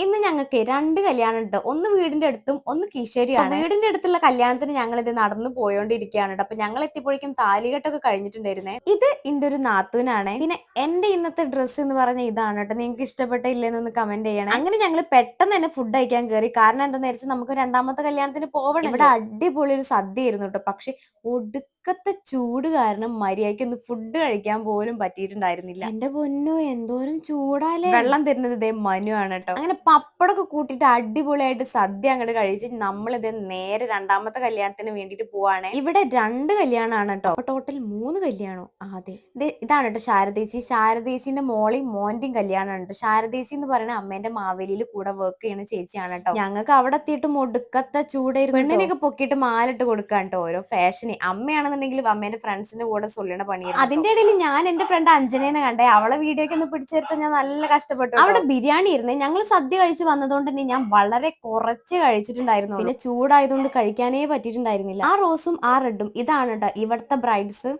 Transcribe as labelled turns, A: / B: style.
A: ഇന്ന് ഞങ്ങൾക്ക് രണ്ട് കല്യാണം ഉണ്ട്. ഒന്ന് വീടിന്റെ അടുത്തും ഒന്ന് കീശേരിയാണ്. വീടിന്റെ അടുത്തുള്ള കല്യാണത്തിന് ഞങ്ങൾ ഇത് നടന്നു പോയോണ്ടിരിക്കുകയാണ് ട്ടോ. അപ്പൊ ഞങ്ങൾ എത്തിയപ്പോഴേക്കും താലികെട്ടൊക്കെ കഴിഞ്ഞിട്ടുണ്ടായിരുന്നേ. ഇത് എന്റെ ഒരു നാത്തൂനാണ്. പിന്നെ എന്റെ ഇന്നത്തെ ഡ്രസ്സ് എന്ന് പറഞ്ഞ ഇതാണ് കേട്ടോ. നിങ്ങൾക്ക് ഇഷ്ടപ്പെട്ടില്ലെന്നൊന്ന് കമന്റ് ചെയ്യണേ. അങ്ങനെ ഞങ്ങൾ പെട്ടെന്ന് തന്നെ ഫുഡ് കഴിക്കാൻ കയറി. കാരണം എന്താണെന്ന് വെച്ചാൽ നമുക്ക് രണ്ടാമത്തെ കല്യാണത്തിന് പോകണം. ഇവിടെ അടിപൊളി ഒരു സദ്യ ആയിരുന്നു കേട്ടോ. പക്ഷെ ഒടുക്കത്തെ ചൂട് കാരണം മര്യാദയ്ക്ക് ഒന്ന് ഫുഡ് കഴിക്കാൻ പോലും പറ്റിയിട്ടുണ്ടായിരുന്നില്ല. എന്റെ പൊന്നോ, എന്തോരം ചൂടാലേ. വെള്ളം തരുന്നത് ഇതേ മനു ആണ് കേട്ടോ. അങ്ങനെ പപ്പടമൊക്കെ കൂട്ടിയിട്ട് അടിപൊളിയായിട്ട് സദ്യ അങ്ങോട്ട് കഴിച്ച് നമ്മളിത് നേരെ രണ്ടാമത്തെ കല്യാണത്തിന് വേണ്ടിട്ട് പോവാണ്. ഇവിടെ രണ്ട് കല്യാണമാണ് കേട്ടോ. അപ്പൊ ടോട്ടൽ 3 കല്യാണം. അതെ, ഇതാണ് കേട്ടോ ശാരദേച്ചി. ശാരദേച്ചിന്റെ മോളെയും മോന്റെയും കല്യാണമാണ് കേട്ടോ. ശാരദേച്ചി എന്ന് പറയുന്ന അമ്മേന്റെ മാവേലിയിൽ കൂടെ വർക്ക് ചെയ്യുന്ന ചേച്ചിയാണ് കേട്ടോ. ഞങ്ങൾക്ക് അവിടെ എത്തിയിട്ട് ഒടുക്കത്തെ ചൂടായിരുന്നു. പെണ്ണിനൊക്കെ പൊക്കിയിട്ട് മാലിട്ട് കൊടുക്കാൻ കേട്ടോ. ഓരോ ഫാഷന്. അമ്മയാണെന്നുണ്ടെങ്കിൽ അമ്മേന്റെ ഫ്രണ്ട്സിന്റെ കൂടെ സൊല്ലിയുടെ പണിയായിരുന്നു. അതിന്റെ ഇടയിൽ ഞാൻ എന്റെ ഫ്രണ്ട് അഞ്ജനേനെ കണ്ടേ. അവളെ വീഡിയോക്ക് ഒന്ന് പിടിച്ചെടുത്ത് ഞാൻ നല്ല കഷ്ടപ്പെട്ടു. അവിടെ ബിരിയാണി ഇരുന്നേ. ഞങ്ങൾ സദ്യ കഴിച്ച് വന്നതുകൊണ്ട് തന്നെ ഞാൻ വളരെ കുറച്ച് കഴിച്ചിട്ടുണ്ടായിരുന്നു. പിന്നെ ചൂടായതുകൊണ്ട് കഴിക്കാനേ പറ്റിയിട്ടുണ്ടായിരുന്നില്ല. ആ റോസും ആ റെഡും ഇതാണ് കേട്ടോ ഇവിടുത്തെ ബ്രൈഡ്സ്.